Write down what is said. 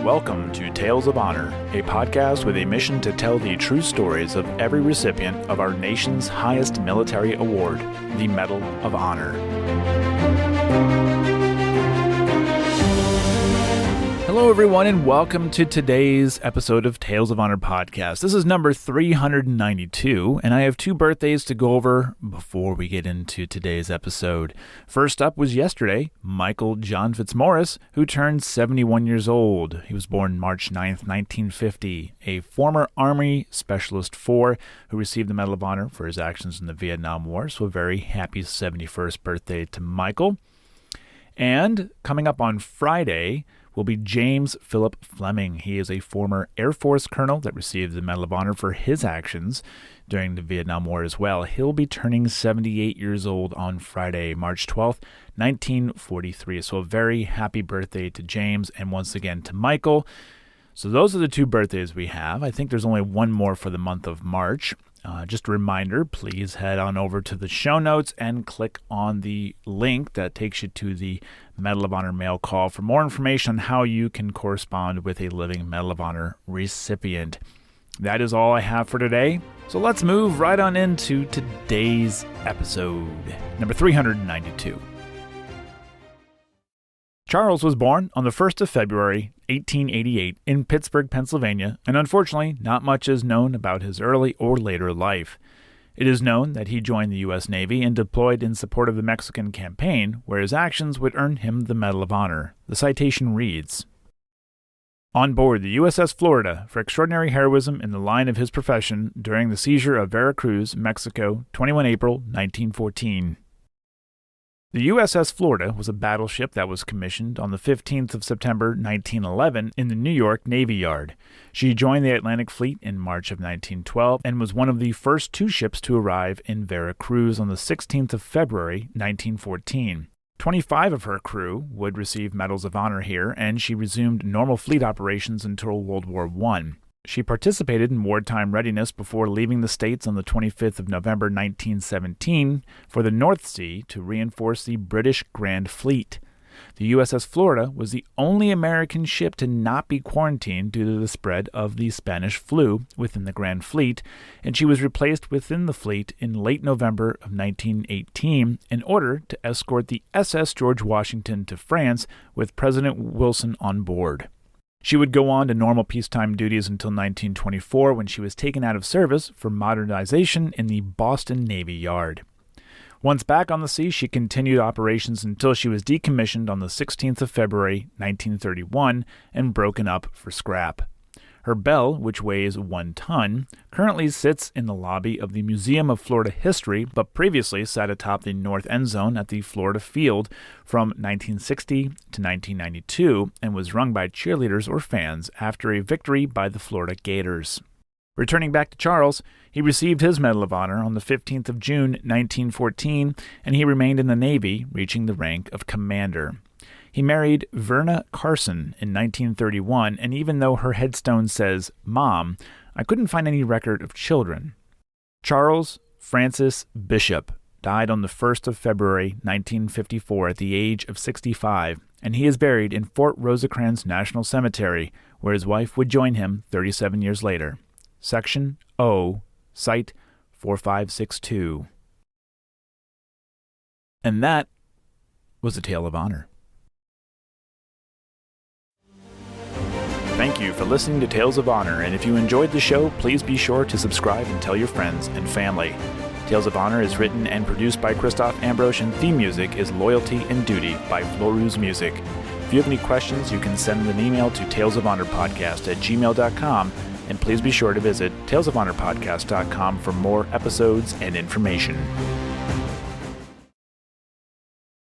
Welcome to Tales of Honor, a podcast with a mission to tell the true stories of every recipient of our nation's highest military award, the Medal of Honor. Hello, everyone, and welcome to today's episode of Tales of Honor podcast. This is number 392, and I have two birthdays to go over before we get into today's episode. First up was yesterday, Michael John Fitzmaurice, who turned 71 years old. He was born March 9th, 1950, a former Army Specialist 4 who received the Medal of Honor for his actions in the Vietnam War. So a very happy 71st birthday to Michael. And coming up on Friday will be James Philip Fleming. He is a former Air Force colonel that received the Medal of Honor for his actions during the Vietnam War as well. He'll be turning 78 years old on Friday, March 12th, 1943. So a very happy birthday to James and once again to Michael. So those are the two birthdays we have. I think there's only one more for the month of March. Just a reminder, please head on over to the show notes and click on the link that takes you to the Medal of Honor mail call for more information on how you can correspond with a living Medal of Honor recipient. That is all I have for today. So let's move right on into today's episode, number 392. Charles was born on the 1st of February, 1888 in Pittsburgh, Pennsylvania, and unfortunately, not much is known about his early or later life. It is known that he joined the U.S. Navy and deployed in support of the Mexican campaign, where his actions would earn him the Medal of Honor. The citation reads, "On board the USS Florida for extraordinary heroism in the line of his profession during the seizure of Veracruz, Mexico, 21 April, 1914. The USS Florida was a battleship that was commissioned on the 15th of September 1911 in the New York Navy Yard. She joined the Atlantic Fleet in March of 1912 and was one of the first two ships to arrive in Veracruz on the 16th of February 1914. 25 of her crew would receive Medals of Honor here, and she resumed normal fleet operations until World War I. She participated in wartime readiness before leaving the States on the 25th of November 1917 for the North Sea to reinforce the British Grand Fleet. The USS Florida was the only American ship to not be quarantined due to the spread of the Spanish flu within the Grand Fleet, and she was replaced within the fleet in late November of 1918 in order to escort the SS George Washington to France with President Wilson on board. She would go on to normal peacetime duties until 1924 when she was taken out of service for modernization in the Boston Navy Yard. Once back on the sea, she continued operations until she was decommissioned on the 16th of February, 1931, and broken up for scrap. Her bell, which weighs 1 ton, currently sits in the lobby of the Museum of Florida History, but previously sat atop the north end zone at the Florida Field from 1960 to 1992 and was rung by cheerleaders or fans after a victory by the Florida Gators. Returning back to Charles, he received his Medal of Honor on the 15th of June, 1914, and he remained in the Navy, reaching the rank of commander. He married Verna Carson in 1931, and even though her headstone says Mom, I couldn't find any record of children. Charles Francis Bishop died on the 1st of February, 1954 at the age of 65, and he is buried in Fort Rosecrans National Cemetery, where his wife would join him 37 years later. Section O, Site 4562. And that was a Tale of Honor. Thank you for listening to Tales of Honor, and if you enjoyed the show, please be sure to subscribe and tell your friends and family. Tales of Honor is written and produced by Christoph Ambrosch, and theme music is Loyalty and Duty by Floruz Music. If you have any questions, you can send an email to talesofhonorpodcast@gmail.com, and please be sure to visit talesofhonorpodcast.com for more episodes and information.